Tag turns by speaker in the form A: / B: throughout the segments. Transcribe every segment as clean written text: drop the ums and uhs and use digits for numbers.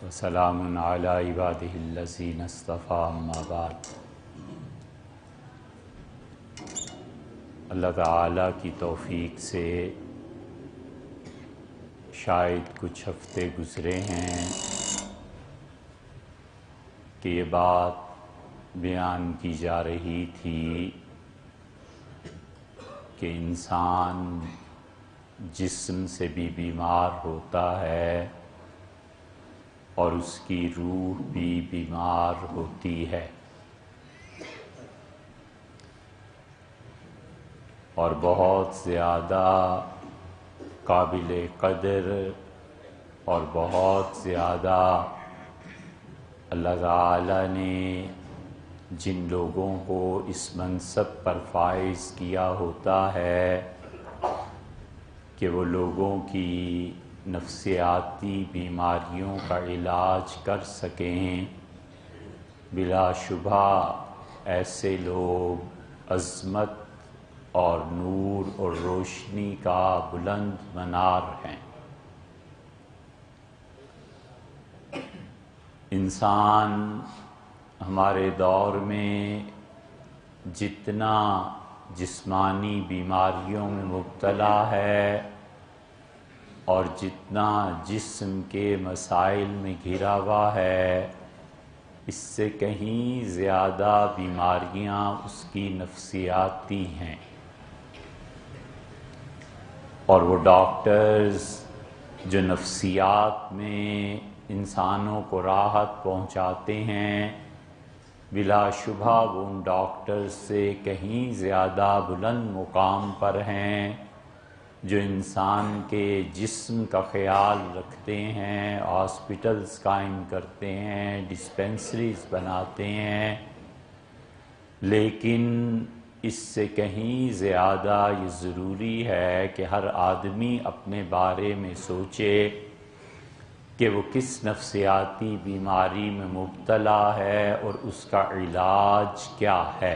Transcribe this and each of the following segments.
A: وسلام علی عبادہ الذین اصطفیٰ اما بعد۔ اللہ تعالیٰ کی توفیق سے شاید کچھ ہفتے گزرے ہیں کہ یہ بات بیان کی جا رہی تھی کہ انسان جسم سے بھی بیمار ہوتا ہے اور اس کی روح بھی بیمار ہوتی ہے، اور بہت زیادہ قابل قدر اور بہت زیادہ اللہ تعالیٰ نے جن لوگوں کو اس منصب پر فائز کیا ہوتا ہے کہ وہ لوگوں کی نفسیاتی بیماریوں کا علاج کر سکیں، بلا شبہ ایسے لوگ عظمت اور نور اور روشنی کا بلند منار ہیں۔ انسان ہمارے دور میں جتنا جسمانی بیماریوں میں مبتلا ہے اور جتنا جسم کے مسائل میں گھرا ہوا ہے، اس سے کہیں زیادہ بیماریاں اس کی نفسیاتی ہیں، اور وہ ڈاکٹرز جو نفسیات میں انسانوں کو راحت پہنچاتے ہیں، بلا شبہ وہ ان ڈاکٹرز سے کہیں زیادہ بلند مقام پر ہیں جو انسان کے جسم کا خیال رکھتے ہیں، ہاسپٹلز قائم کرتے ہیں، ڈسپنسریز بناتے ہیں، لیکن اس سے کہیں زیادہ یہ ضروری ہے کہ ہر آدمی اپنے بارے میں سوچے کہ وہ کس نفسیاتی بیماری میں مبتلا ہے اور اس کا علاج کیا ہے۔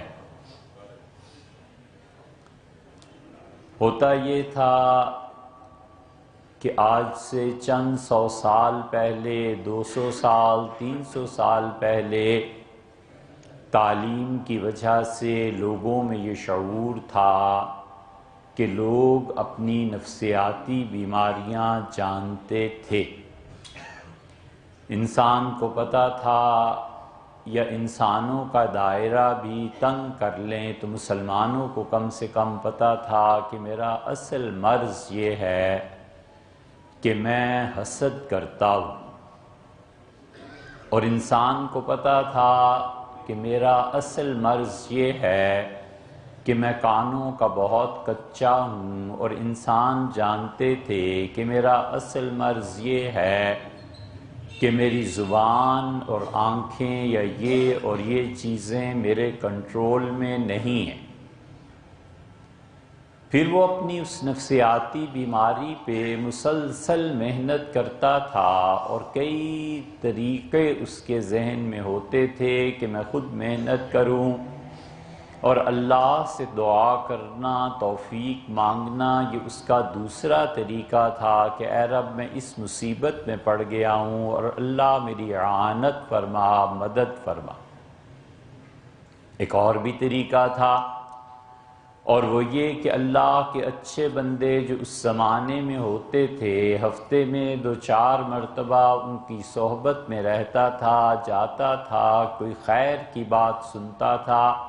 A: ہوتا یہ تھا کہ آج سے چند 100 سال پہلے، 200 سال، 300 سال پہلے تعلیم کی وجہ سے لوگوں میں یہ شعور تھا کہ لوگ اپنی نفسیاتی بیماریاں جانتے تھے۔ انسان کو پتہ تھا، یا انسانوں کا دائرہ بھی تنگ کر لیں تو مسلمانوں کو کم سے کم پتہ تھا کہ میرا اصل مرض یہ ہے کہ میں حسد کرتا ہوں، اور انسان کو پتہ تھا کہ میرا اصل مرض یہ ہے کہ میں کانوں کا بہت کچا ہوں، اور انسان جانتے تھے کہ میرا اصل مرض یہ ہے کہ میری زبان اور آنکھیں یا یہ اور یہ چیزیں میرے کنٹرول میں نہیں ہیں۔ پھر وہ اپنی اس نفسیاتی بیماری پہ مسلسل محنت کرتا تھا، اور کئی طریقے اس کے ذہن میں ہوتے تھے کہ میں خود محنت کروں، اور اللہ سے دعا کرنا، توفیق مانگنا، یہ اس کا دوسرا طریقہ تھا کہ اے رب میں اس مصیبت میں پڑ گیا ہوں اور اللہ میری اعانت فرما، مدد فرما۔ ایک اور بھی طریقہ تھا، اور وہ یہ کہ اللہ کے اچھے بندے جو اس زمانے میں ہوتے تھے، ہفتے میں 2-4 مرتبہ ان کی صحبت میں رہتا تھا، جاتا تھا، کوئی خیر کی بات سنتا تھا،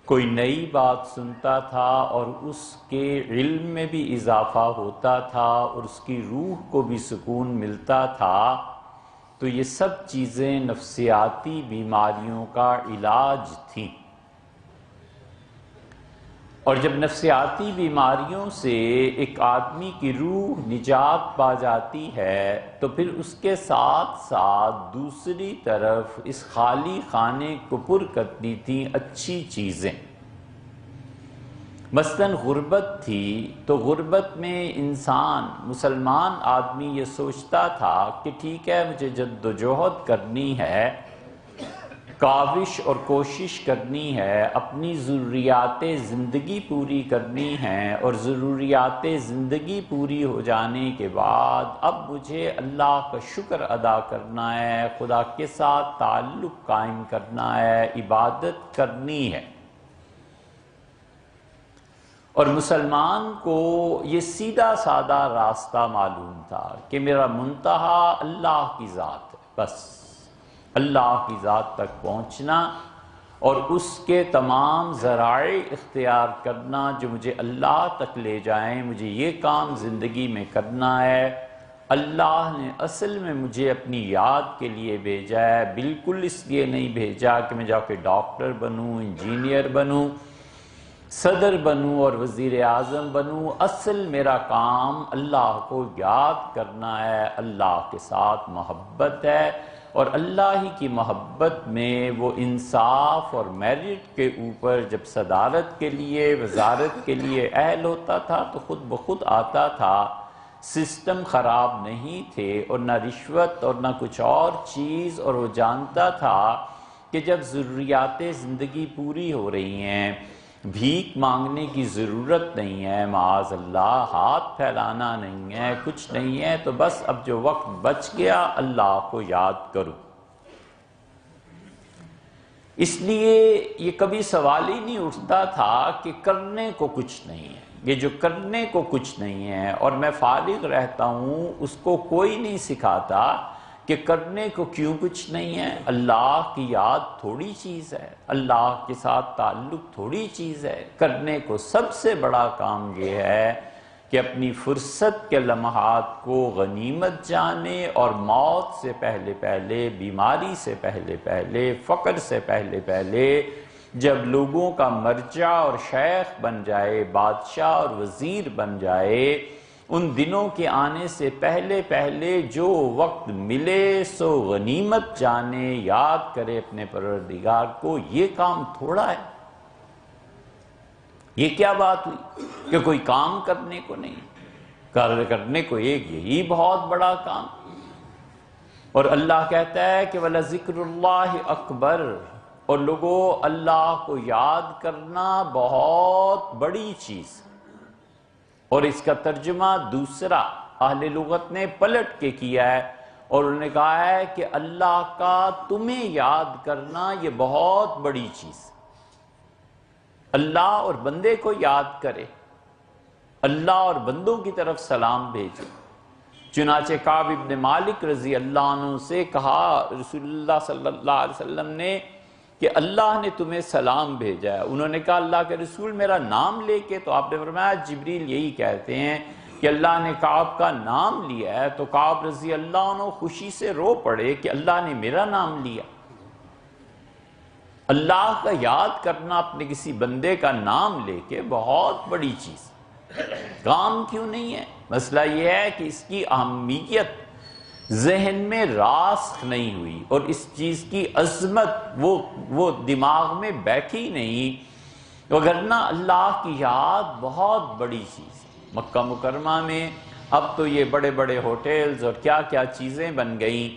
A: کوئی نئی بات سنتا تھا، اور اس کے علم میں بھی اضافہ ہوتا تھا اور اس کی روح کو بھی سکون ملتا تھا۔ تو یہ سب چیزیں نفسیاتی بیماریوں کا علاج تھیں، اور جب نفسیاتی بیماریوں سے ایک آدمی کی روح نجات پا جاتی ہے تو پھر اس کے ساتھ ساتھ دوسری طرف اس خالی خانے کو پر کرتی تھیں اچھی چیزیں۔ مثلاً غربت تھی، تو غربت میں انسان، مسلمان آدمی یہ سوچتا تھا کہ ٹھیک ہے مجھے جد و جہد کرنی ہے، کاوش اور کوشش کرنی ہے، اپنی ضروریات زندگی پوری کرنی ہیں، اور ضروریات زندگی پوری ہو جانے کے بعد اب مجھے اللہ کا شکر ادا کرنا ہے، خدا کے ساتھ تعلق قائم کرنا ہے، عبادت کرنی ہے۔ اور مسلمان کو یہ سیدھا سادہ راستہ معلوم تھا کہ میرا منتہا اللہ کی ذات ہے، بس اللہ کی ذات تک پہنچنا اور اس کے تمام ذرائع اختیار کرنا جو مجھے اللہ تک لے جائیں۔ مجھے یہ کام زندگی میں کرنا ہے۔ اللہ نے اصل میں مجھے اپنی یاد کے لیے بھیجا ہے، بالکل اس لیے نہیں بھیجا کہ میں جا کے ڈاکٹر بنوں، انجینئر بنوں، صدر بنوں اور وزیر اعظم بنوں۔ اصل میرا کام اللہ کو یاد کرنا ہے، اللہ کے ساتھ محبت ہے، اور اللہ ہی کی محبت میں وہ انصاف اور میرٹ کے اوپر جب صدارت کے لیے، وزارت کے لیے اہل ہوتا تھا تو خود بخود آتا تھا۔ سسٹم خراب نہیں تھے اور نہ رشوت اور نہ کچھ اور چیز، اور وہ جانتا تھا کہ جب ضروریات زندگی پوری ہو رہی ہیں، بھیک مانگنے کی ضرورت نہیں ہے، معاذ اللہ ہاتھ پھیلانا نہیں ہے، کچھ نہیں ہے، تو بس اب جو وقت بچ گیا اللہ کو یاد کرو۔ اس لیے یہ کبھی سوال ہی نہیں اٹھتا تھا کہ کرنے کو کچھ نہیں ہے، یہ جو کرنے کو کچھ نہیں ہے اور میں فارغ رہتا ہوں، اس کو کوئی نہیں سکھاتا کہ کرنے کو کیوں کچھ نہیں ہے۔ اللہ کی یاد تھوڑی چیز ہے، اللہ کے ساتھ تعلق تھوڑی چیز ہے۔ کرنے کو سب سے بڑا کام یہ ہے کہ اپنی فرصت کے لمحات کو غنیمت جانے، اور موت سے پہلے پہلے، بیماری سے پہلے پہلے، فقر سے پہلے پہلے، جب لوگوں کا مرجع اور شیخ بن جائے، بادشاہ اور وزیر بن جائے، ان دنوں کے آنے سے پہلے پہلے جو وقت ملے سو غنیمت جانے، یاد کرے اپنے پروردگار کو۔ یہ کام تھوڑا ہے، یہ کیا بات ہوئی کہ کوئی کام کرنے کو نہیں، کرنے کو ایک یہی بہت بڑا کام۔ اور اللہ کہتا ہے کہ وَلَذِكْرُ اللَّهِ أَكْبَرُ، اور لوگوں اللہ کو یاد کرنا بہت بڑی چیز۔ اور اس کا ترجمہ دوسرا اہل لغت نے پلٹ کے کیا ہے، اور انہوں نے کہا ہے کہ اللہ کا تمہیں یاد کرنا یہ بہت بڑی چیز۔ اللہ اور بندے کو یاد کرے، اللہ اور بندوں کی طرف سلام بھیجے۔ چنانچہ کعب ابن مالک رضی اللہ عنہ سے کہا رسول اللہ صلی اللہ علیہ وسلم نے کہ اللہ نے تمہیں سلام بھیجا ہے۔ انہوں نے کہا اللہ کے رسول میرا نام لے کے، تو آپ نے فرمایا جبریل یہی کہتے ہیں کہ اللہ نے کعب کا نام لیا ہے، تو کعب رضی اللہ عنہ خوشی سے رو پڑے کہ اللہ نے میرا نام لیا۔ اللہ کا یاد کرنا اپنے کسی بندے کا نام لے کے بہت بڑی چیز، کام کیوں نہیں ہے؟ مسئلہ یہ ہے کہ اس کی اہمیت ذہن میں راسخ نہیں ہوئی، اور اس چیز کی عظمت وہ دماغ میں بیٹھی نہیں، وگرنہ اللہ کی یاد بہت بڑی چیز ہے۔ مکہ مکرمہ میں اب تو یہ بڑے بڑے ہوٹلز اور کیا کیا چیزیں بن گئیں۔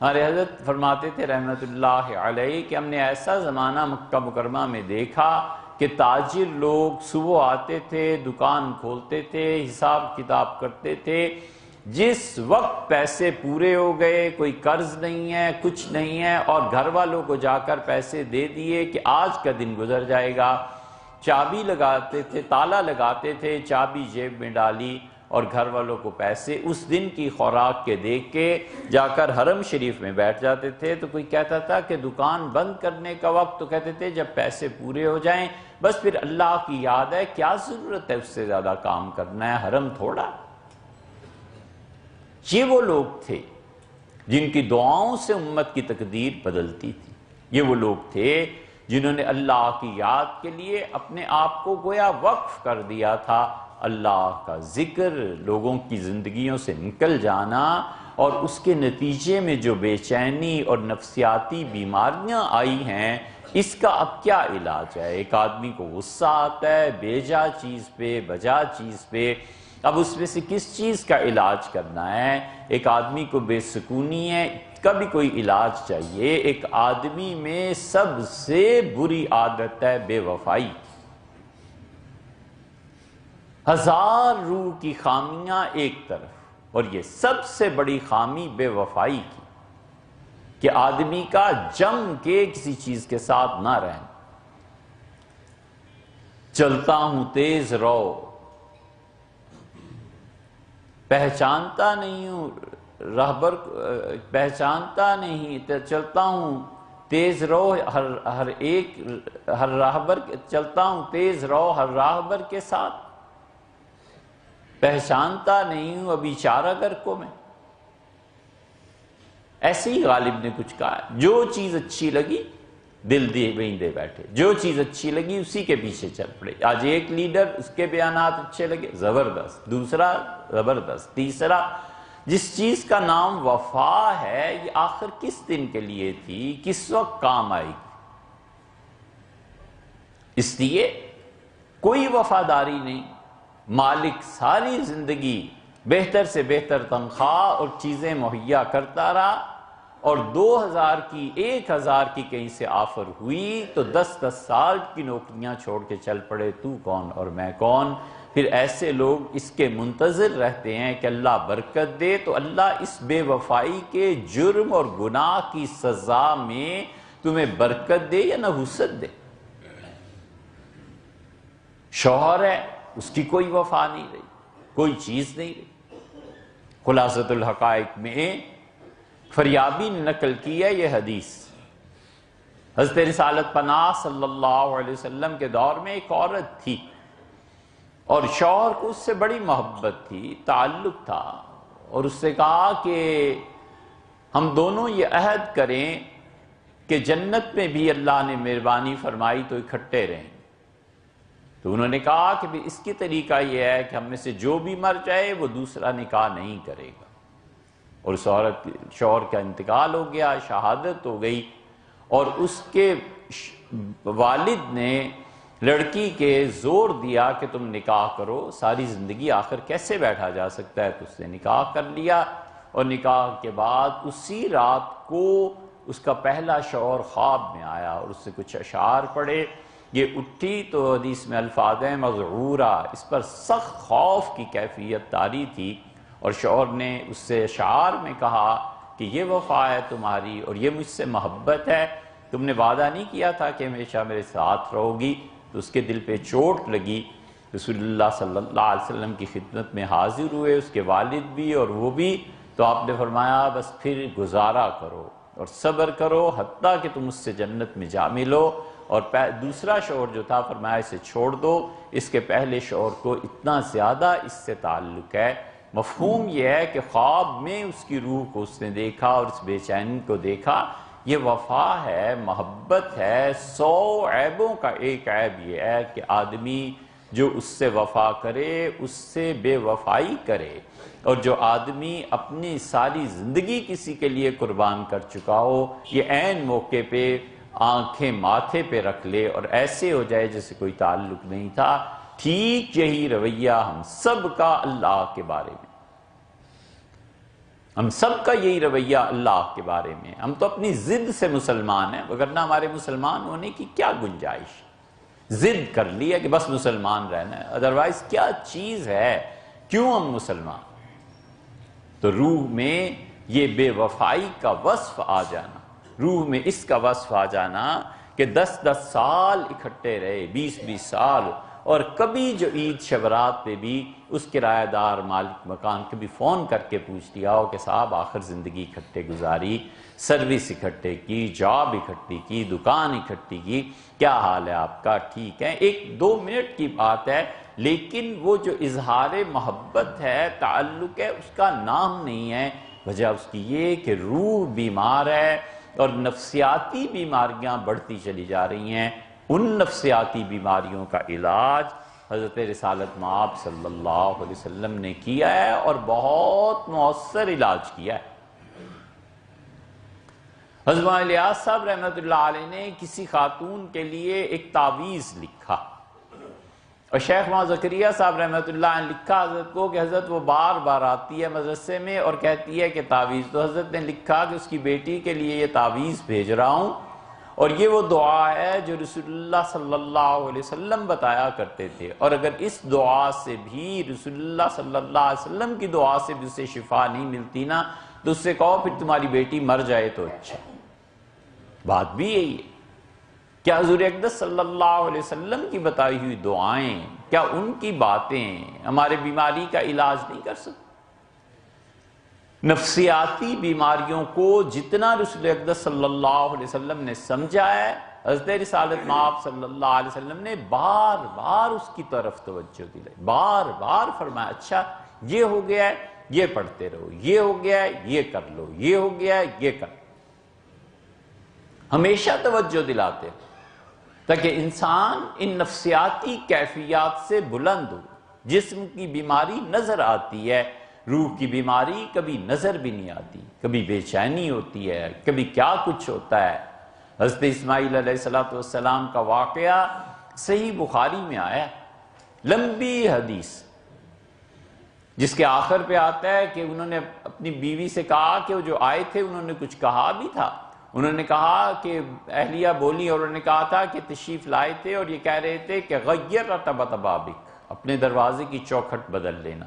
A: ہمارے حضرت فرماتے تھے رحمت اللہ علیہ کہ ہم نے ایسا زمانہ مکہ مکرمہ میں دیکھا کہ تاجر لوگ صبح آتے تھے، دکان کھولتے تھے، حساب کتاب کرتے تھے، جس وقت پیسے پورے ہو گئے، کوئی قرض نہیں ہے، کچھ نہیں ہے، اور گھر والوں کو جا کر پیسے دے دیے کہ آج کا دن گزر جائے گا، چابی لگاتے تھے، تالا لگاتے تھے، چابی جیب میں ڈالی اور گھر والوں کو پیسے اس دن کی خوراک کے دیکھ کے جا کر حرم شریف میں بیٹھ جاتے تھے۔ تو کوئی کہتا تھا کہ دکان بند کرنے کا وقت، تو کہتے تھے جب پیسے پورے ہو جائیں بس پھر اللہ کی یاد ہے، کیا ضرورت ہے اس سے زیادہ کام کرنا ہے، حرم تھوڑا۔ یہ وہ لوگ تھے جن کی دعاؤں سے امت کی تقدیر بدلتی تھی، یہ وہ لوگ تھے جنہوں نے اللہ کی یاد کے لیے اپنے آپ کو گویا وقف کر دیا تھا۔ اللہ کا ذکر، لوگوں کی زندگیوں سے نکل جانا، اور اس کے نتیجے میں جو بے چینی اور نفسیاتی بیماریاں آئی ہیں، اس کا اب کیا علاج ہے؟ ایک آدمی کو غصہ آتا ہے بیجا چیز پہ، بجا چیز پہ، اب اس میں سے کس چیز کا علاج کرنا ہے؟ ایک آدمی کو بے سکونی ہے، کا بھی کوئی علاج چاہیے۔ ایک آدمی میں سب سے بری عادت ہے بے وفائی۔ ہزار روح کی خامیاں ایک طرف، اور یہ سب سے بڑی خامی بے وفائی کی، کہ آدمی کا جم کے کسی چیز کے ساتھ نہ رہنا۔ چلتا ہوں تیز رو، پہچانتا نہیں ہوں راہبر، پہچانتا نہیں، چلتا ہوں تیز رو ہر راہبر، چلتا ہوں تیز رو ہر راہبر کے ساتھ، پہچانتا نہیں ہوں ابھی چارہ گر کو میں۔ ایسے ہی غالب نے کچھ کہا، جو چیز اچھی لگی دل وہیں دے بیٹھے، جو چیز اچھی لگی اسی کے پیچھے چل پڑے۔ آج ایک لیڈر، اس کے بیانات اچھے لگے، زبردست، دوسرا زبردست، تیسرا۔ جس چیز کا نام وفا ہے، یہ آخر کس دن کے لیے تھی، کس وقت کام آئے گی؟ اس لیے کوئی وفاداری نہیں۔ مالک ساری زندگی بہتر سے بہتر تنخواہ اور چیزیں مہیا کرتا رہا، اور 2000 کی 1000 کی کہیں سے آفر ہوئی تو 10 سال کی نوکریاں چھوڑ کے چل پڑے، تو کون اور میں کون۔ پھر ایسے لوگ اس کے منتظر رہتے ہیں کہ اللہ برکت دے، تو اللہ اس بے وفائی کے جرم اور گناہ کی سزا میں تمہیں برکت دے یا نحوست دے۔ شوہر ہے، اس کی کوئی وفا نہیں رہی، کوئی چیز نہیں رہی۔ خلاصۃ الحقائق میں فریابی نے نقل کی ہے یہ حدیث۔ حضرت رسالت پناہ صلی اللہ علیہ وسلم کے دور میں ایک عورت تھی، اور شوہر کو اس سے بڑی محبت تھی، تعلق تھا، اور اس سے کہا کہ ہم دونوں یہ عہد کریں کہ جنت میں بھی اللہ نے مہربانی فرمائی تو اکٹھے رہیں۔ تو انہوں نے کہا کہ اس کی طریقہ یہ ہے کہ ہم میں سے جو بھی مر جائے وہ دوسرا نکاح نہیں کرے گا۔ اور اس عورت شوہر کا انتقال ہو گیا، شہادت ہو گئی، اور اس کے والد نے لڑکی کے زور دیا کہ تم نکاح کرو، ساری زندگی آخر کیسے بیٹھا جا سکتا ہے، تو اس نے نکاح کر لیا۔ اور نکاح کے بعد اسی رات کو اس کا پہلا شوہر خواب میں آیا اور اس سے کچھ اشعار پڑھے۔ یہ اٹھی تو حدیث میں الفاظ ہیں مذعورہ، اس پر سخت خوف کی کیفیت طاری تھی، اور شوہر نے اس سے اشعار میں کہا کہ یہ وفا ہے تمہاری اور یہ مجھ سے محبت ہے، تم نے وعدہ نہیں کیا تھا کہ ہمیشہ میرے ساتھ رہو گی۔ تو اس کے دل پہ چوٹ لگی۔ رسول اللہ صلی اللہ علیہ وسلم کی خدمت میں حاضر ہوئے، اس کے والد بھی اور وہ بھی، تو آپ نے فرمایا بس پھر گزارا کرو اور صبر کرو حتیٰ کہ تم اس سے جنت میں جا ملو۔ اور دوسرا شوہر جو تھا فرمایا اسے چھوڑ دو، اس کے پہلے شوہر کو اتنا زیادہ اس سے تعلق ہے۔ مفہوم یہ ہے کہ خواب میں اس کی روح کو اس نے دیکھا اور اس بے چینی کو دیکھا۔ یہ وفا ہے، محبت ہے۔ 100 عیبوں کا ایک عیب یہ ہے کہ آدمی جو اس سے وفا کرے اس سے بے وفائی کرے، اور جو آدمی اپنی ساری زندگی کسی کے لیے قربان کر چکا ہو، یہ عین موقع پہ آنکھیں ماتھے پہ رکھ لے اور ایسے ہو جائے جیسے کوئی تعلق نہیں تھا۔ ٹھیک یہی رویہ ہم سب کا اللہ کے بارے میں، ہم سب کا یہی رویہ اللہ کے بارے میں۔ ہم تو اپنی ضد سے مسلمان ہیں، وگرنہ ہمارے مسلمان ہونے کی کیا گنجائش؟ ضد کر لیا کہ بس مسلمان رہنا ہے، ادروائز کیا چیز ہے، کیوں ہم مسلمان؟ تو روح میں یہ بے وفائی کا وصف آ جانا، روح میں اس کا وصف آ جانا کہ 10 سال اکٹھے رہے، 20 سال، اور کبھی جو عید شبرات پہ بھی اس کرایہ دار مالک مکان کبھی فون کر کے پوچھ لیا ہو کہ صاحب آخر زندگی اکٹھے گزاری، سروس اکٹھے کی، جاب اکٹھی کی، دکان اکٹھی کی، کیا حال ہے آپ کا، ٹھیک ہے، 1-2 منٹ کی بات ہے، لیکن وہ جو اظہار محبت ہے، تعلق ہے، اس کا نام نہیں ہے۔ وجہ اس کی یہ کہ روح بیمار ہے اور نفسیاتی بیماریاں بڑھتی چلی جا رہی ہیں۔ ان نفسیاتی بیماریوں کا علاج حضرت رسالت مآب صلی اللہ علیہ وسلم نے کیا ہے، اور بہت مؤثر علاج کیا ہے۔ حضرت الیاس صاحب رحمۃ اللہ علیہ نے کسی خاتون کے لیے ایک تعویذ لکھا، اور شیخ وہاں زکریہ صاحب رحمۃ اللہ نے لکھا حضرت کو کہ حضرت وہ بار بار آتی ہے مدرسے میں اور کہتی ہے کہ تعویذ، تو حضرت نے لکھا کہ اس کی بیٹی کے لیے یہ تعویذ بھیج رہا ہوں، اور یہ وہ دعا ہے جو رسول اللہ صلی اللہ علیہ وسلم بتایا کرتے تھے، اور اگر اس دعا سے بھی رسول اللہ صلی اللہ علیہ وسلم کی دعا سے بھی اسے شفا نہیں ملتی نا، تو اس سے کہو پھر تمہاری بیٹی مر جائے تو اچھا۔ بات بھی یہی ہے، کیا حضور اقدس صلی اللہ علیہ وسلم کی بتائی ہوئی دعائیں، کیا ان کی باتیں ہمارے بیماری کا علاج نہیں کر سکتی؟ نفسیاتی بیماریوں کو جتنا رسول اقدس صلی اللہ علیہ وسلم نے سمجھا ہے، حضرت رسالت مآب صلی اللہ علیہ وسلم نے بار بار اس کی طرف توجہ دلائی، بار بار فرمایا اچھا یہ ہو گیا ہے یہ پڑھتے رہو، یہ ہو گیا ہے یہ کر لو، یہ ہو گیا ہے یہ کر لو، ہمیشہ توجہ دلاتے رہو تاکہ انسان ان نفسیاتی کیفیات سے بلند ہو۔ جسم کی بیماری نظر آتی ہے، روح کی بیماری کبھی نظر بھی نہیں آتی، کبھی بے چینی ہوتی ہے، کبھی کیا کچھ ہوتا ہے۔ حضرت اسماعیل علیہ السلام کا واقعہ صحیح بخاری میں آیا، لمبی حدیث، جس کے آخر پہ آتا ہے کہ انہوں نے اپنی بیوی سے کہا کہ وہ جو آئے تھے انہوں نے کچھ کہا بھی تھا، انہوں نے کہا کہ اہلیہ بولی اور انہوں نے کہا تھا کہ تشریف لائے تھے اور یہ کہہ رہے تھے کہ غیر رتبت بابک، اپنے دروازے کی چوکھٹ بدل لینا،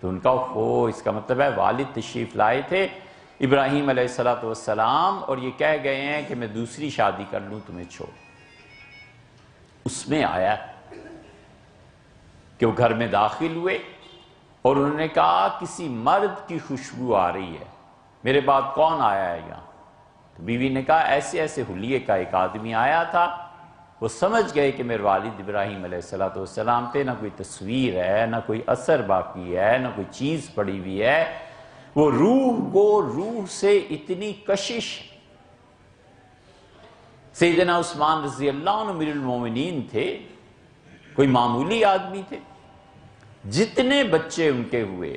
A: تو ان کا اس کا مطلب ہے والد تشریف لائے تھے ابراہیم علیہ السلام اور یہ کہہ گئے ہیں کہ میں دوسری شادی کر لوں تمہیں چھوڑ۔ اس میں آیا کہ وہ گھر میں داخل ہوئے اور انہوں نے کہا کسی مرد کی خوشبو آ رہی ہے، میرے بعد کون آیا ہے یہاں؟ تو بیوی نے کہا ایسے ایسے حلیے کا ایک آدمی آیا تھا۔ وہ سمجھ گئے کہ میرے والد ابراہیم علیہ السلام تھے، نہ کوئی تصویر ہے، نہ کوئی اثر باقی ہے، نہ کوئی چیز پڑی ہوئی ہے، وہ روح سے اتنی کشش۔ سیدنا عثمان رضی اللہ عنہ امیر المومنین تھے، کوئی معمولی آدمی تھے، جتنے بچے ان کے ہوئے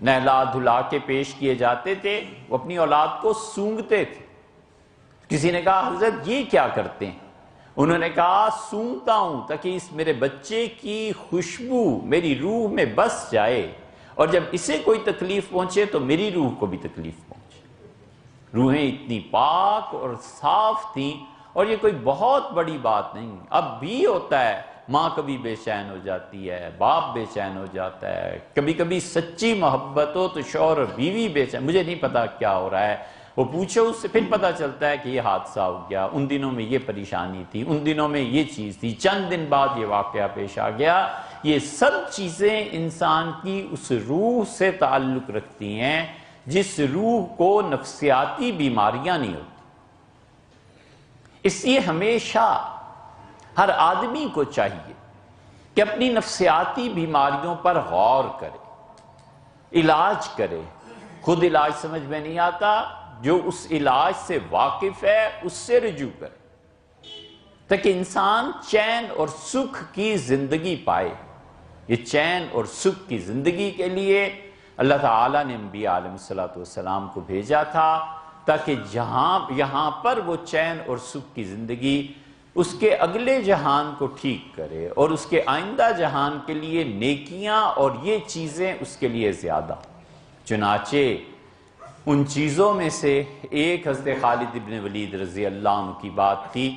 A: نہلا دھلا کے پیش کیے جاتے تھے وہ اپنی اولاد کو سونگتے تھے۔ کسی نے کہا حضرت یہ کیا کرتے ہیں؟ انہوں نے کہا سونگتا ہوں تاکہ اس میرے بچے کی خوشبو میری روح میں بس جائے، اور جب اسے کوئی تکلیف پہنچے تو میری روح کو بھی تکلیف پہنچے۔ روحیں اتنی پاک اور صاف تھیں، اور یہ کوئی بہت بڑی بات نہیں، اب بھی ہوتا ہے، ماں کبھی بے چین ہو جاتی ہے، باپ بے چین ہو جاتا ہے، کبھی کبھی سچی محبت ہو تو شوہر اور بیوی بے چین، مجھے نہیں پتا کیا ہو رہا ہے، وہ پوچھو اس سے، پھر پتا چلتا ہے کہ یہ حادثہ ہو گیا، ان دنوں میں یہ پریشانی تھی، ان دنوں میں یہ چیز تھی، چند دن بعد یہ واقعہ پیش آ گیا۔ یہ سب چیزیں انسان کی اس روح سے تعلق رکھتی ہیں جس روح کو نفسیاتی بیماریاں نہیں ہوتی۔ اس لیے ہمیشہ ہر آدمی کو چاہیے کہ اپنی نفسیاتی بیماریوں پر غور کرے، علاج کرے۔ خود علاج سمجھ میں نہیں آتا، جو اس علاج سے واقف ہے اس سے رجوع کرے تاکہ انسان چین اور سکھ کی زندگی پائے۔ یہ چین اور سکھ کی زندگی کے لیے اللہ تعالیٰ نے انبیاء علیہ السلام کو بھیجا تھا تاکہ یہاں پر وہ چین اور سکھ کی زندگی اس کے اگلے جہان کو ٹھیک کرے اور اس کے آئندہ جہان کے لیے نیکیاں اور یہ چیزیں اس کے لیے زیادہ۔ چنانچہ ان چیزوں میں سے ایک حضرت خالد ابن ولید رضی اللہ عنہ کی بات تھی،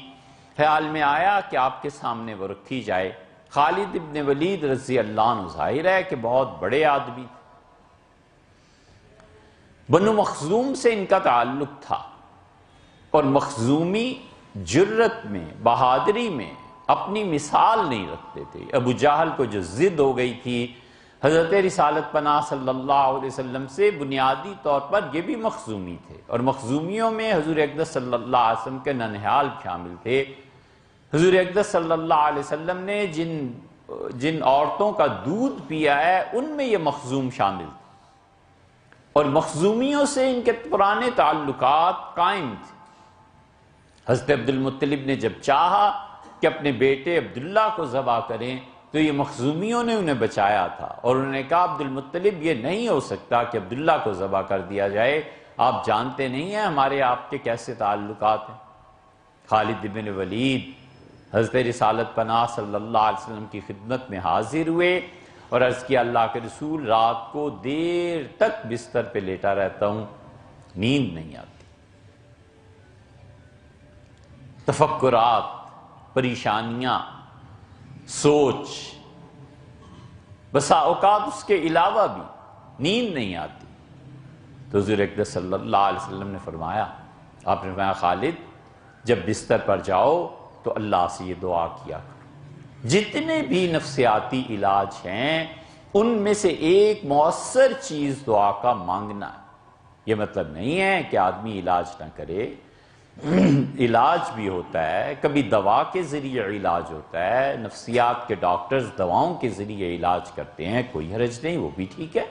A: خیال میں آیا کہ آپ کے سامنے وہ رکھی جائے۔ خالد ابن ولید رضی اللہ عنہ ظاہر ہے کہ بہت بڑے آدمی تھے، بنو مخزوم سے ان کا تعلق تھا، اور مخزومی جرت میں بہادری میں اپنی مثال نہیں رکھتے تھے۔ ابو جہل کو جو ضد ہو گئی تھی حضرت رسالت پناہ صلی اللہ علیہ وسلم سے، بنیادی طور پر یہ بھی مخزومی تھے، اور مخزومیوں میں حضور اقدس صلی اللہ علیہ وسلم کے ننہال شامل تھے۔ حضور اقدس صلی اللہ علیہ وسلم نے جن عورتوں کا دودھ پیا ہے ان میں یہ مخزوم شامل تھے، اور مخزومیوں سے ان کے پرانے تعلقات قائم تھے۔ حضرت عبد المطلب نے جب چاہا کہ اپنے بیٹے عبداللہ کو ذبح کریں تو یہ مخزومیوں نے انہیں بچایا تھا، اور انہوں نے کہا عبد المطلب یہ نہیں ہو سکتا کہ عبداللہ کو ذبح کر دیا جائے، آپ جانتے نہیں ہیں ہمارے آپ کے کیسے تعلقات ہیں۔ خالد بن ولید حضرت رسالت پناہ صلی اللہ علیہ وسلم کی خدمت میں حاضر ہوئے اور عرض کیا اللہ کے رسول رات کو دیر تک بستر پہ لیٹا رہتا ہوں، نیند نہیں آتی، تفکرات، پریشانیاں، سوچ، بسا اوقات اس کے علاوہ بھی نیند نہیں آتی۔ تو حضور اقدس صلی اللہ علیہ وسلم نے فرمایا، آپ نے فرمایا خالد جب بستر پر جاؤ تو اللہ سے یہ دعا کیا کرو۔ جتنے بھی نفسیاتی علاج ہیں ان میں سے ایک مؤثر چیز دعا کا مانگنا ہے۔ یہ مطلب نہیں ہے کہ آدمی علاج نہ کرے، علاج بھی ہوتا ہے، کبھی دوا کے ذریعے علاج ہوتا ہے، نفسیات کے ڈاکٹرز دواؤں کے ذریعے علاج کرتے ہیں، کوئی حرج نہیں، وہ بھی ٹھیک ہے۔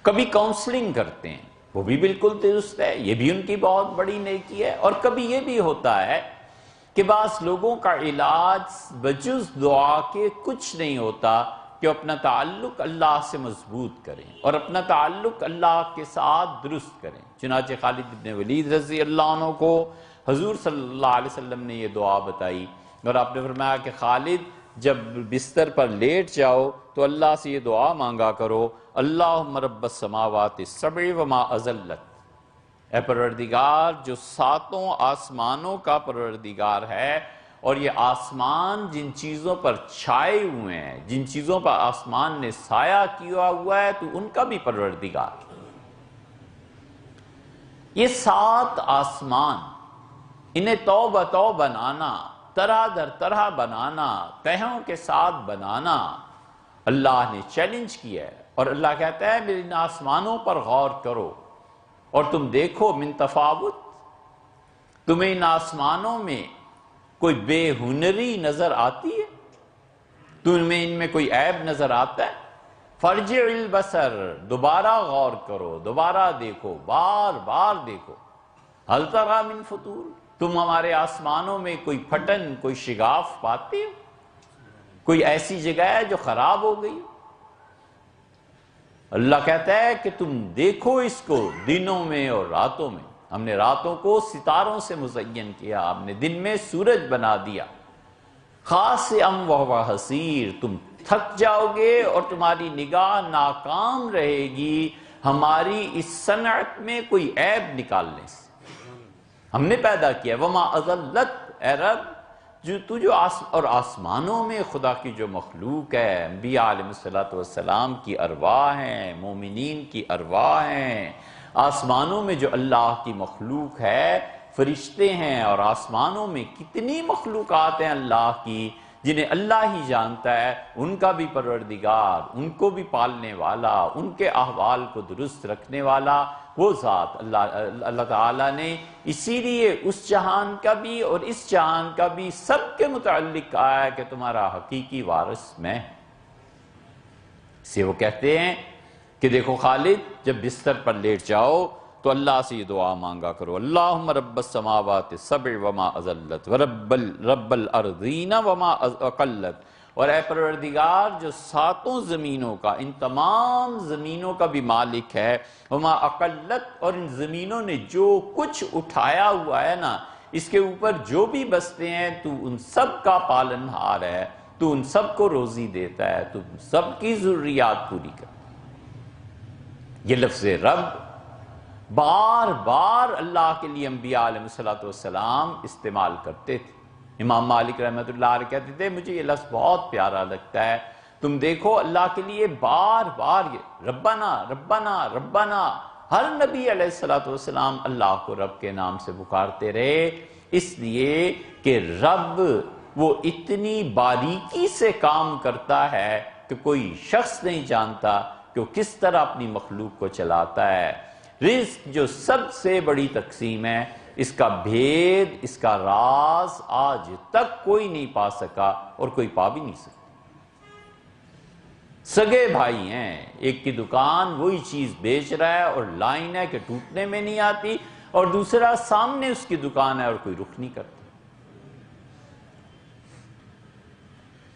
A: کبھی کاؤنسلنگ کرتے ہیں، وہ بھی بالکل درست ہے، یہ بھی ان کی بہت بڑی نیکی ہے۔ اور کبھی یہ بھی ہوتا ہے کہ بعض لوگوں کا علاج بجز دعا کے کچھ نہیں ہوتا کہ اپنا تعلق اللہ سے مضبوط کریں اور اپنا تعلق اللہ کے ساتھ درست کریں۔ چنانچہ خالد بن ولید رضی اللہ عنہ کو حضور صلی اللہ علیہ وسلم نے یہ دعا بتائی اور آپ نے فرمایا کہ خالد جب بستر پر لیٹ جاؤ تو اللہ سے یہ دعا مانگا کرو، اللہم رب السماوات السبع وما اضلت، اے پروردگار جو ساتوں آسمانوں کا پروردگار ہے، اور یہ آسمان جن چیزوں پر چھائے ہوئے ہیں، جن چیزوں پر آسمان نے سایہ کیا ہوا ہے تو ان کا بھی پروردگار۔ یہ 7 آسمان، انہیں تو بتو بنانا، طرح در طرح بنانا، تہوں کے ساتھ بنانا اللہ نے چیلنج کیا ہے۔ اور اللہ کہتا ہے میرے ان آسمانوں پر غور کرو اور تم دیکھو من تفاوت، تمہیں ان آسمانوں میں کوئی بے ہنری نظر آتی ہے؟ تمہیں ان میں کوئی عیب نظر آتا ہے؟ فرجع البصر، دوبارہ غور کرو، دوبارہ دیکھو، بار بار دیکھو، هل تری من فطور، تم ہمارے آسمانوں میں کوئی پھٹن، کوئی شگاف پاتے ہو؟ کوئی ایسی جگہ ہے جو خراب ہو گئی؟ اللہ کہتا ہے کہ تم دیکھو اس کو دنوں میں اور راتوں میں، ہم نے راتوں کو ستاروں سے مزین کیا، ہم نے دن میں سورج بنا دیا، خاسئم وہو حسیر، تم تھک جاؤ گے اور تمہاری نگاہ ناکام رہے گی ہماری اس صنعت میں کوئی عیب نکالنے سے۔ ہم نے پیدا کیا وما اضلت، اے رب جو اور آسمانوں میں خدا کی جو مخلوق ہے، انبیاء علیہ السلام کی ارواح ہیں، مومنین کی ارواح ہیں، آسمانوں میں جو اللہ کی مخلوق ہے، فرشتے ہیں، اور آسمانوں میں کتنی مخلوقات ہیں اللہ کی جنہیں اللہ ہی جانتا ہے، ان کا بھی پروردگار، ان کو بھی پالنے والا، ان کے احوال کو درست رکھنے والا وہ ذات اللہ تعالیٰ نے اسی لیے اس جہان کا بھی اور اس جہان کا بھی سب کے متعلق کہا ہے کہ تمہارا حقیقی وارث میں۔ اسے وہ کہتے ہیں کہ دیکھو خالد جب بستر پر لیٹ جاؤ تو اللہ سے یہ دعا مانگا کرو، اللہم رب السماوات السبع وما اضلت ورب الارضین وما اقلت، اور اے پروردگار جو 7 زمینوں کا، ان تمام زمینوں کا بھی مالک ہے، وما اقلت، اور ان زمینوں نے جو کچھ اٹھایا ہوا ہے نا، اس کے اوپر جو بھی بستے ہیں تو ان سب کا پالن ہار ہے، تو ان سب کو روزی دیتا ہے، تو سب کی ضروریات پوری کرتا ہے۔ یہ لفظ رب بار بار اللہ کے لیے انبیاء علیہ السلام استعمال کرتے تھے۔ امام مالک رحمۃ اللہ علیہ کہتے تھے مجھے یہ لفظ بہت پیارا لگتا ہے، تم دیکھو اللہ کے لیے بار بار یہ ربنا ربنا ربنا، ہر نبی علیہ السلام اللہ کو رب کے نام سے پکارتے رہے، اس لیے کہ رب وہ اتنی باریکی سے کام کرتا ہے کہ کوئی شخص نہیں جانتا کہ وہ کس طرح اپنی مخلوق کو چلاتا ہے۔ رزق جو سب سے بڑی تقسیم ہے، اس کا بھید، اس کا راز آج تک کوئی نہیں پا سکا اور کوئی پا بھی نہیں سکتا۔ سگے بھائی ہیں، ایک کی دکان وہی چیز بیچ رہا ہے اور لائن ہے کہ ٹوٹنے میں نہیں آتی، اور دوسرا سامنے اس کی دکان ہے اور کوئی رخ نہیں کرتا۔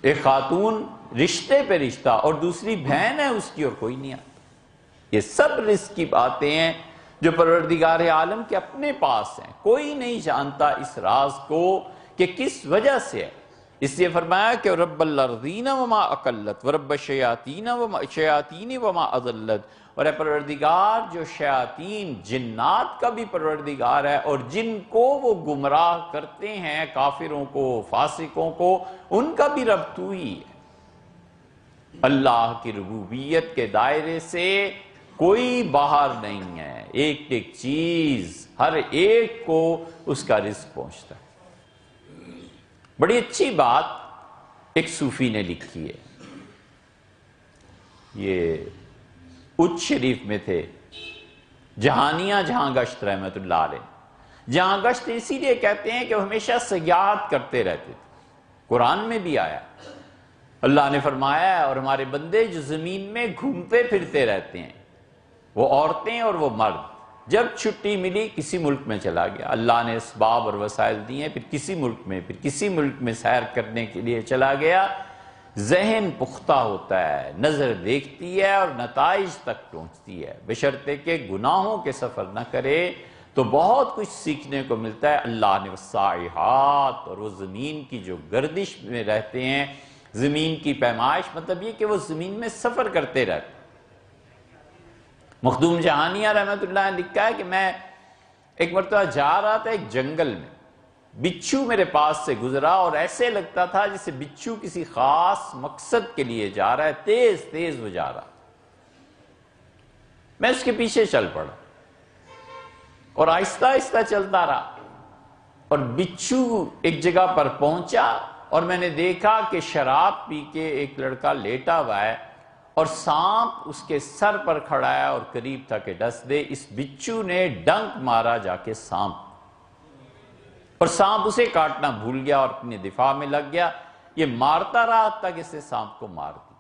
A: ایک خاتون رشتے پہ رشتہ اور دوسری بہن ہے اس کی اور کوئی نہیں آتا۔ یہ سب رزق کی باتیں ہیں جو پروردگار عالم کے اپنے پاس ہیں، کوئی نہیں جانتا اس راز کو کہ کس وجہ سے ہے، اس لیے فرمایا کہ رب الارضین وما اقلت ورب الشیاطین وما اضلت، اور اے پروردگار جو شیاطین جنات کا بھی پروردگار ہے اور جن کو وہ گمراہ کرتے ہیں، کافروں کو، فاسقوں کو، ان کا بھی رب تو ہی ہے۔ اللہ کی ربوبیت کے دائرے سے کوئی باہر نہیں ہے، ایک ایک چیز ہر ایک کو اس کا رزق پہنچتا ہے۔ بڑی اچھی بات ایک صوفی نے لکھی ہے، یہ اچ شریف میں تھے، جہانیاں جہاں گشت رحمت اللہ علیہ۔ جہاں گشت اسی لیے کہتے ہیں کہ وہ ہمیشہ سیاحت کرتے رہتے تھے، قرآن میں بھی آیا، اللہ نے فرمایا ہے اور ہمارے بندے جو زمین میں گھومتے پھرتے رہتے ہیں، وہ عورتیں اور وہ مرد، جب چھٹی ملی کسی ملک میں چلا گیا، اللہ نے اسباب اور وسائل دیے، پھر کسی ملک میں، پھر کسی ملک میں سیر کرنے کے لیے چلا گیا۔ ذہن پختہ ہوتا ہے، نظر دیکھتی ہے اور نتائج تک پہنچتی ہے، بشرطے کہ گناہوں کے سفر نہ کرے تو بہت کچھ سیکھنے کو ملتا ہے۔ اللہ نے والسائحات، اور وہ زمین کی جو گردش میں رہتے ہیں، زمین کی پیمائش، مطلب یہ کہ وہ زمین میں سفر کرتے رہتے ہیں۔ مخدوم جہانیہ رحمت اللہ نے لکھا ہے کہ میں ایک مرتبہ جا رہا تھا ایک جنگل میں، بچھو میرے پاس سے گزرا اور ایسے لگتا تھا جسے بچھو کسی خاص مقصد کے لیے جا رہا ہے، تیز تیز وہ جا رہا، میں اس کے پیچھے چل پڑا اور آہستہ آہستہ چلتا رہا، اور بچھو ایک جگہ پر پہنچا اور میں نے دیکھا کہ شراب پی کے ایک لڑکا لیٹا ہوا ہے اور سانپ اس کے سر پر کھڑا ہے اور قریب تھا کہ ڈس دے۔ اس بچھو نے ڈنک مارا جا کے سانپ، اور سانپ اسے کاٹنا بھول گیا اور اپنے دفاع میں لگ گیا، یہ مارتا رہا تک اس نے سانپ کو مار دی۔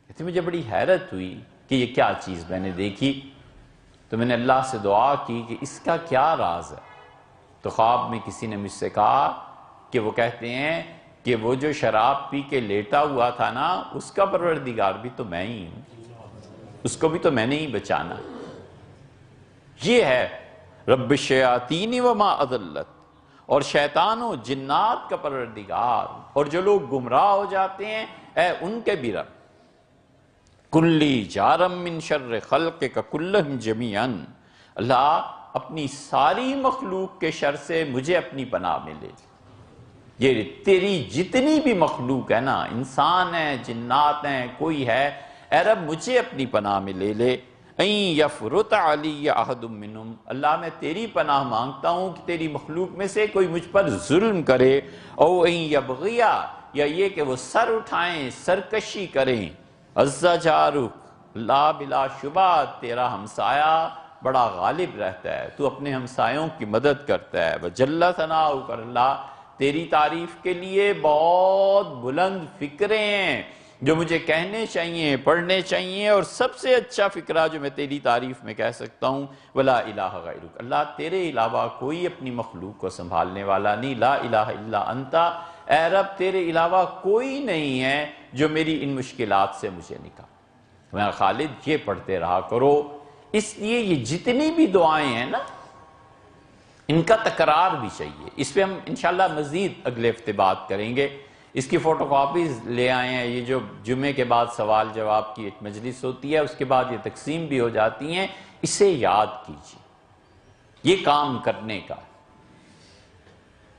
A: کہتے مجھے بڑی حیرت ہوئی کہ یہ کیا چیز میں نے دیکھی، تو میں نے اللہ سے دعا کی کہ اس کا کیا راز ہے، تو خواب میں کسی نے مجھ سے کہا کہ وہ کہتے ہیں کہ وہ جو شراب پی کے لیٹا ہوا تھا نا، اس کا پروردگار بھی تو میں ہی ہوں، اس کو بھی تو میں نے ہی بچانا۔ یہ ہے رب الشیاطین وما اضلت، اور شیطان و جنات کا پروردگار، اور جو لوگ گمراہ ہو جاتے ہیں اے ان کے بھی رب۔ کلی جارم من شر خلقک کلہم جمیعا، اللہ اپنی ساری مخلوق کے شر سے مجھے اپنی پناہ میں لے۔ یہ تیری جتنی بھی مخلوق ہے نا، انسان ہیں، جنات ہیں، کوئی ہے، اے رب مجھے اپنی پناہ میں لے لے۔ این یفرط علی احد منہم، اللہ میں تیری پناہ مانگتا ہوں کہ تیری مخلوق میں سے کوئی مجھ پر ظلم کرے، او این یبغیا، یا یہ کہ وہ سر اٹھائیں، سرکشی کریں۔ عز جارک، اللہ بلا شبہ تیرا ہمسایہ بڑا غالب رہتا ہے، تو اپنے ہمسایوں کی مدد کرتا ہے۔ وجل ثناؤک، اللہ تیری تعریف کے لیے بہت بلند فکرے ہیں جو مجھے کہنے چاہیے، پڑھنے چاہیے، اور سب سے اچھا فکرہ جو میں تیری تعریف میں کہہ سکتا ہوں، ولا الہ غیرک، اللہ تیرے علاوہ کوئی اپنی مخلوق کو سنبھالنے والا نہیں، لا الہ الا انت، اے رب تیرے علاوہ کوئی نہیں ہے جو میری ان مشکلات سے مجھے نکال۔ میں خالد یہ پڑھتے رہا کرو، اس لیے یہ جتنی بھی دعائیں ہیں نا، ان کا تکرار بھی چاہیے۔ اس پہ ہم انشاءاللہ مزید اگلے ہفتے بات کریں گے۔ اس کی فوٹو کاپیز لے آئے ہیں، یہ جو جمعے کے بعد سوال جواب کی ایک مجلس ہوتی ہے، اس کے بعد یہ تقسیم بھی ہو جاتی ہیں، اسے یاد کیجیے، یہ کام کرنے کا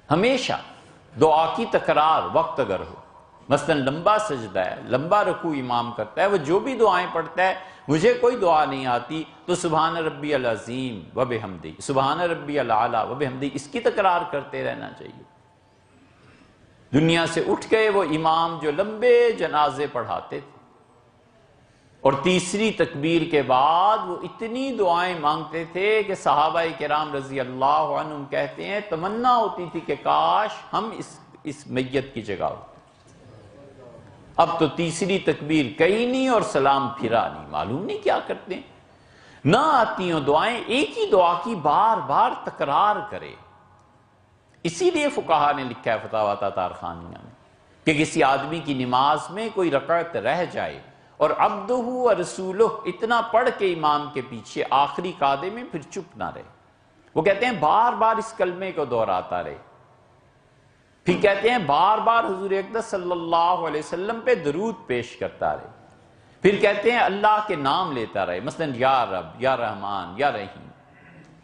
A: ہمیشہ دعا کی تکرار وقت اگر ہو، مثلا لمبا سجدہ ہے، لمبا رکوع امام کرتا ہے، وہ جو بھی دعائیں پڑھتا ہے، مجھے کوئی دعا نہیں آتی تو سبحان ربی العظیم وبحمدہ، سبحان ربی الاعلی وبحمدہ، اس کی تکرار کرتے رہنا چاہیے۔ دنیا سے اٹھ گئے وہ امام جو لمبے جنازے پڑھاتے تھے، اور تیسری تکبیر کے بعد وہ اتنی دعائیں مانگتے تھے کہ صحابہ کرام رضی اللہ عنہم کہتے ہیں تمنا ہوتی تھی کہ کاش ہم اس میت کی جگہ ہوتے۔ اب تو تیسری تکبیر کہی نہیں اور سلام پھرا نہیں، معلوم نہیں کیا کرتے ہیں، نہ آتی ہوں دعائیں، ایک ہی دعا کی بار بار تکرار کرے۔ اسی لیے فقہا نے لکھا ہے فتاوی تاتارخانیہ میں کہ کسی آدمی کی نماز میں کوئی رکعت رہ جائے اور عبدہ و رسولہ اتنا پڑھ کے امام کے پیچھے آخری قعدے میں پھر چپ نہ رہے، وہ کہتے ہیں بار بار اس کلمے کو دہراتا رہے، پھر کہتے ہیں بار بار حضور اقدس صلی اللہ علیہ وسلم پہ درود پیش کرتا رہے، پھر کہتے ہیں اللہ کے نام لیتا رہے، مثلا یا رب، یا رحمان، یا رحیم۔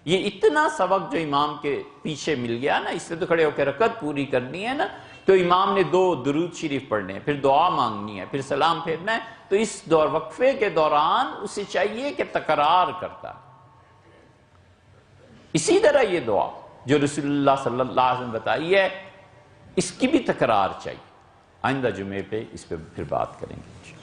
A: یہ اتنا سبق جو امام کے پیچھے مل گیا نا، اس سے تو کھڑے ہو کے رکعت پوری کرنی ہے نا، تو امام نے 2 درود شریف پڑھنے ہیں، پھر دعا مانگنی ہے، پھر سلام پھیرنا ہے، تو اس وقفے کے دوران اسے چاہیے کہ تکرار کرتا۔ اسی طرح یہ دعا جو رسول اللہ صلی اللہ علیہ وسلم بتائی ہے، اس کی بھی تکرار چاہیے۔ آئندہ جمعے پہ اس پہ پھر بات کریں گے۔